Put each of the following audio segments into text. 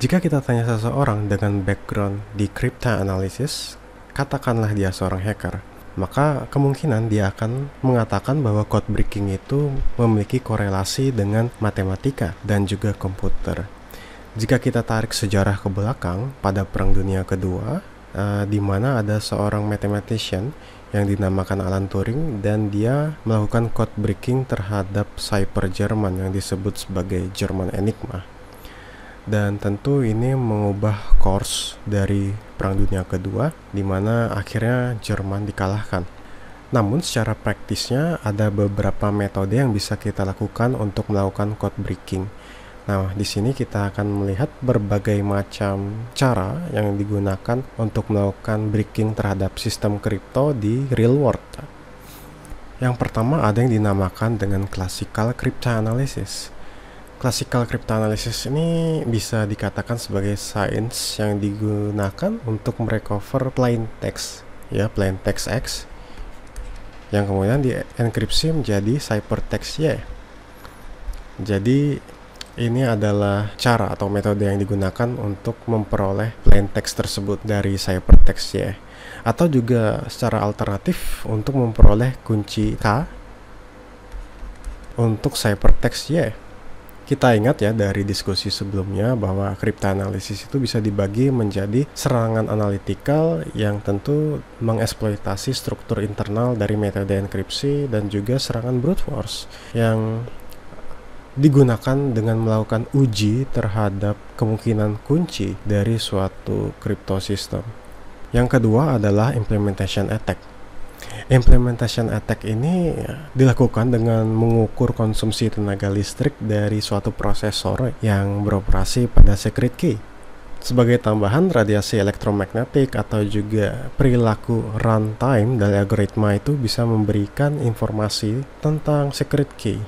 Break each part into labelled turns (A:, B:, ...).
A: Jika kita tanya seseorang dengan background di cryptanalysis, katakanlah dia seorang hacker, maka kemungkinan dia akan mengatakan bahwa code breaking itu memiliki korelasi dengan matematika dan juga komputer. Jika kita tarik sejarah ke belakang pada Perang Dunia Kedua, di mana ada seorang mathematician yang dinamakan Alan Turing, dan dia melakukan code breaking terhadap cipher Jerman yang disebut sebagai German Enigma. Dan tentu ini mengubah course dari Perang Dunia Kedua, di mana akhirnya Jerman dikalahkan. Namun secara praktisnya ada beberapa metode yang bisa kita lakukan untuk melakukan code breaking. Nah, di sini kita akan melihat berbagai macam cara yang digunakan untuk melakukan breaking terhadap sistem kripto di real world. Yang pertama ada yang dinamakan dengan classical cryptanalysis. Classical cryptanalysis ini bisa dikatakan sebagai sains yang digunakan untuk merecover plain text, plain text X, yang kemudian dienkripsi menjadi ciphertext Y. Jadi ini adalah cara atau metode yang digunakan untuk memperoleh plain text tersebut dari ciphertext Y, atau juga secara alternatif untuk memperoleh kunci K untuk ciphertext Y. Kita ingat ya dari diskusi sebelumnya bahwa cryptanalysis itu bisa dibagi menjadi serangan analitikal yang tentu mengeksploitasi struktur internal dari metode enkripsi, dan juga serangan brute force yang digunakan dengan melakukan uji terhadap kemungkinan kunci dari suatu cryptosystem. Yang kedua adalah implementation attack. Implementation attack ini dilakukan dengan mengukur konsumsi tenaga listrik dari suatu prosesor yang beroperasi pada secret key. Sebagai tambahan, radiasi elektromagnetik atau juga perilaku runtime dari algoritma itu bisa memberikan informasi tentang secret key.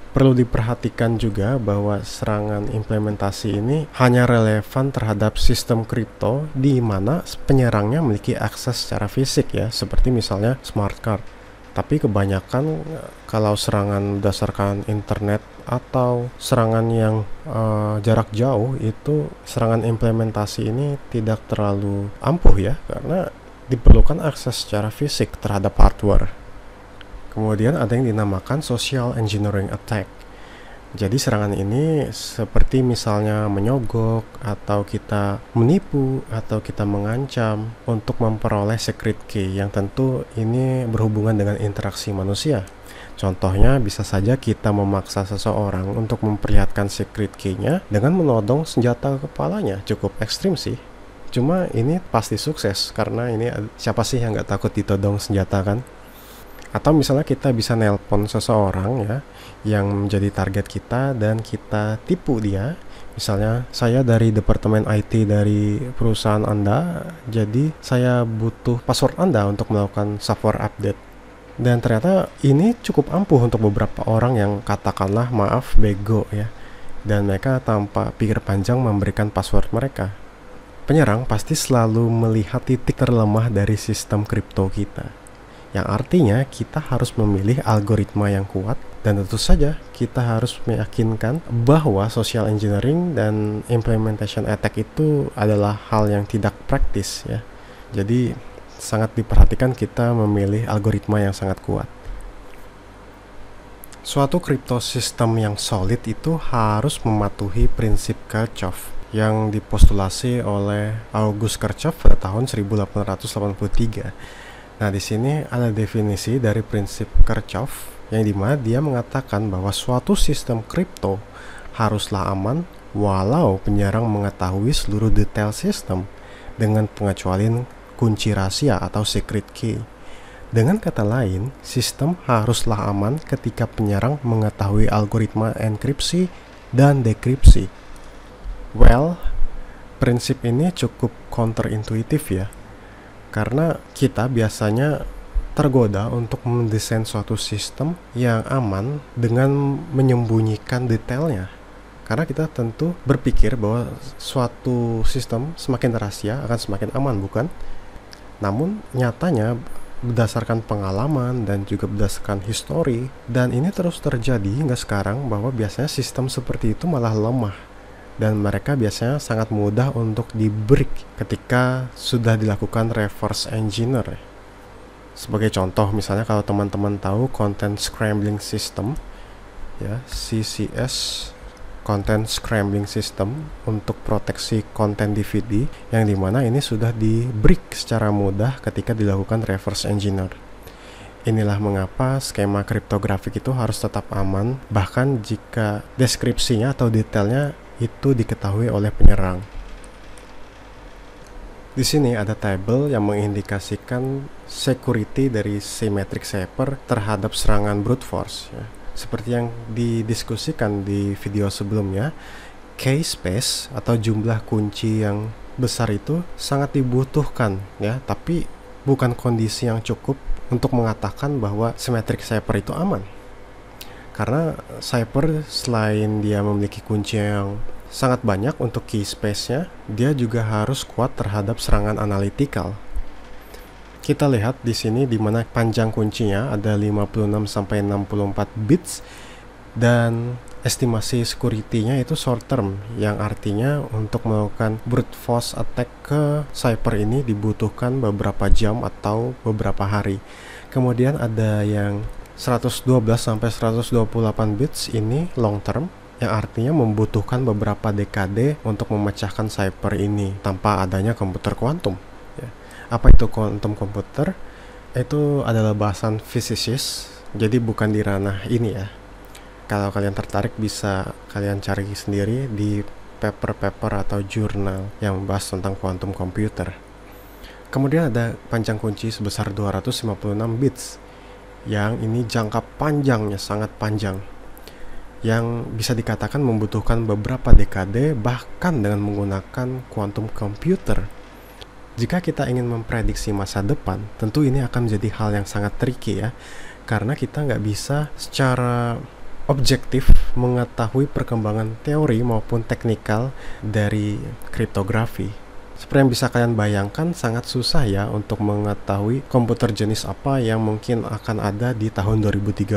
A: Perlu diperhatikan juga bahwa serangan implementasi ini hanya relevan terhadap sistem kripto di mana penyerangnya memiliki akses secara fisik seperti misalnya smart card. Tapi kebanyakan kalau serangan berdasarkan internet atau serangan yang jarak jauh, itu serangan implementasi ini tidak terlalu ampuh karena diperlukan akses secara fisik terhadap hardware. Kemudian ada yang dinamakan social engineering attack. Jadi serangan ini seperti misalnya menyogok, atau kita menipu, atau kita mengancam untuk memperoleh secret key, yang tentu ini berhubungan dengan interaksi manusia. Contohnya bisa saja kita memaksa seseorang untuk memperlihatkan secret key-nya dengan menodong senjata ke kepalanya. Cukup ekstrim sih. Cuma ini pasti sukses, karena ini siapa sih yang nggak takut ditodong senjata kan? Atau misalnya kita bisa nelpon seseorang yang menjadi target kita dan kita tipu dia. Misalnya, saya dari departemen IT dari perusahaan Anda, jadi saya butuh password Anda untuk melakukan software update. Dan ternyata ini cukup ampuh untuk beberapa orang yang katakanlah maaf bego dan mereka tanpa pikir panjang memberikan password mereka. Penyerang pasti selalu melihat titik terlemah dari sistem kripto kita, yang artinya kita harus memilih algoritma yang kuat, dan tentu saja kita harus meyakinkan bahwa social engineering dan implementation attack itu adalah hal yang tidak praktis Jadi sangat diperhatikan kita memilih algoritma yang sangat kuat. Suatu cryptosystem yang solid itu harus mematuhi prinsip Kirchhoff yang dipostulasi oleh August Kirchhoff pada tahun 1883. Nah, di sini ada definisi dari prinsip Kirchhoff yang dimana dia mengatakan bahwa suatu sistem kripto haruslah aman walau penyerang mengetahui seluruh detail sistem dengan pengecualian kunci rahasia atau secret key. Dengan kata lain, sistem haruslah aman ketika penyerang mengetahui algoritma enkripsi dan dekripsi. Well, prinsip ini cukup counterintuitif karena kita biasanya tergoda untuk mendesain suatu sistem yang aman dengan menyembunyikan detailnya. Karena kita tentu berpikir bahwa suatu sistem semakin rahasia akan semakin aman, bukan? Namun nyatanya berdasarkan pengalaman dan juga berdasarkan histori, dan ini terus terjadi hingga sekarang, bahwa biasanya sistem seperti itu malah lemah dan mereka biasanya sangat mudah untuk di-break ketika sudah dilakukan reverse engineer. Sebagai contoh, misalnya kalau teman-teman tahu Content Scrambling System, ya, CCS, Content Scrambling System untuk proteksi konten DVD, yang dimana ini sudah di-break secara mudah ketika dilakukan reverse engineer. Inilah mengapa skema kriptografik itu harus tetap aman, bahkan jika deskripsinya atau detailnya itu diketahui oleh penyerang. Di sini ada tabel yang mengindikasikan security dari symmetric cipher terhadap serangan brute force. Ya. Seperti yang didiskusikan di video sebelumnya, key space atau jumlah kunci yang besar itu sangat dibutuhkan, ya, tapi bukan kondisi yang cukup untuk mengatakan bahwa symmetric cipher itu aman. Karena cipher selain dia memiliki kunci yang sangat banyak untuk key space-nya, dia juga harus kuat terhadap serangan analytical. Kita lihat di sini di mana panjang kuncinya ada 56 sampai 64 bits dan estimasi security-nya itu short term, yang artinya untuk melakukan brute force attack ke cipher ini dibutuhkan beberapa jam atau beberapa hari. Kemudian ada yang 112 sampai 128 bits ini long term, yang artinya membutuhkan beberapa dekade untuk memecahkan cipher ini tanpa adanya komputer kuantum. Ya. Apa itu quantum computer? Itu adalah bahasan fisikis, jadi bukan di ranah ini ya. Kalau kalian tertarik bisa kalian cari sendiri di paper-paper atau jurnal yang membahas tentang quantum computer. Kemudian ada panjang kunci sebesar 256 bits, yang ini jangka panjangnya sangat panjang, yang bisa dikatakan membutuhkan beberapa dekade bahkan dengan menggunakan quantum computer. Jika kita ingin memprediksi masa depan, tentu ini akan menjadi hal yang sangat tricky ya, karena kita nggak bisa secara objektif mengetahui perkembangan teori maupun teknikal dari kriptografi. Seperti yang bisa kalian bayangkan, sangat susah ya untuk mengetahui komputer jenis apa yang mungkin akan ada di tahun 2030.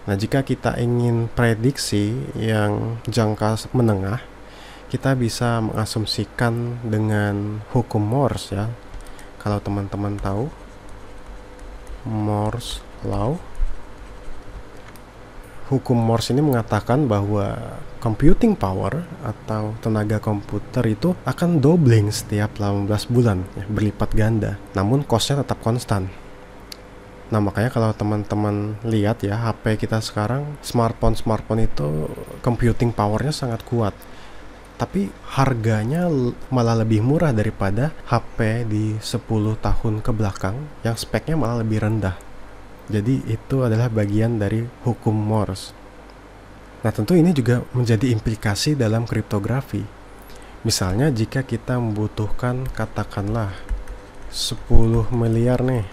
A: Nah, jika kita ingin prediksi yang jangka menengah, kita bisa mengasumsikan dengan hukum Morse ya. Kalau teman-teman tahu Morse Law, hukum Morse ini mengatakan bahwa computing power atau tenaga komputer itu akan doubling setiap 18 bulan, ya, berlipat ganda, namun cost-nya tetap konstan. Nah, makanya kalau teman-teman lihat ya, HP kita sekarang, smartphone itu computing powernya sangat kuat, tapi harganya malah lebih murah daripada HP di 10 tahun ke belakang yang speknya malah lebih rendah. Jadi itu adalah bagian dari hukum Morse. Nah, tentu ini juga menjadi implikasi dalam kriptografi. Misalnya jika kita membutuhkan katakanlah 10 miliar nih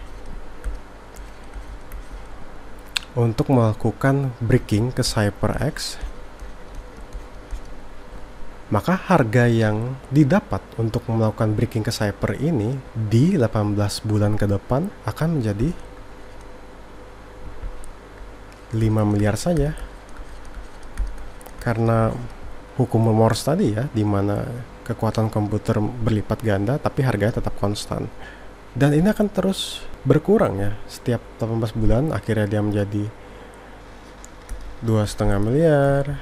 A: untuk melakukan breaking ke cipher X, maka harga yang didapat untuk melakukan breaking ke cipher ini di 18 bulan ke depan akan menjadi 5 miliar saja. Karena hukum Morse tadi ya, di mana kekuatan komputer berlipat ganda tapi harganya tetap konstan. Dan ini akan terus berkurang ya, setiap 18 bulan akhirnya dia menjadi 2,5 miliar.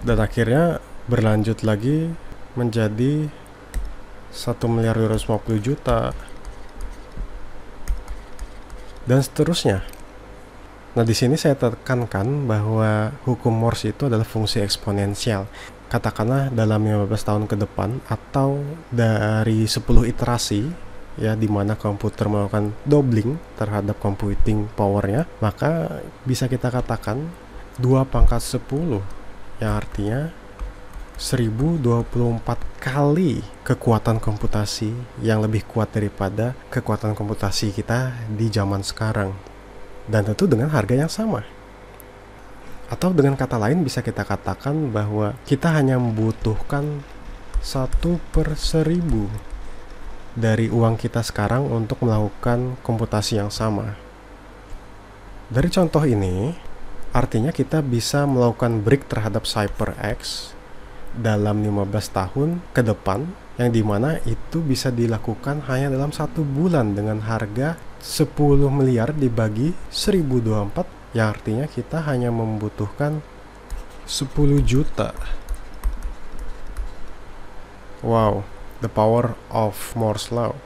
A: Dan akhirnya berlanjut lagi menjadi 1.250 juta dan seterusnya. Nah, di sini saya tekankan bahwa hukum Morse itu adalah fungsi eksponensial. Katakanlah dalam 15 tahun ke depan atau dari 10 iterasi ya, di mana komputer melakukan doubling terhadap computing powernya, maka bisa kita katakan 2 pangkat 10, yang artinya 1024 kali kekuatan komputasi yang lebih kuat daripada kekuatan komputasi kita di zaman sekarang, dan tentu dengan harga yang sama. Atau dengan kata lain bisa kita katakan bahwa kita hanya membutuhkan 1/1000 dari uang kita sekarang untuk melakukan komputasi yang sama. Dari contoh ini, artinya kita bisa melakukan break terhadap CyberX dalam 15 tahun ke depan, yang dimana itu bisa dilakukan hanya dalam 1 bulan dengan harga 10 miliar dibagi 1024, yang artinya kita hanya membutuhkan 10 juta. Wow, the power of Moore's Law.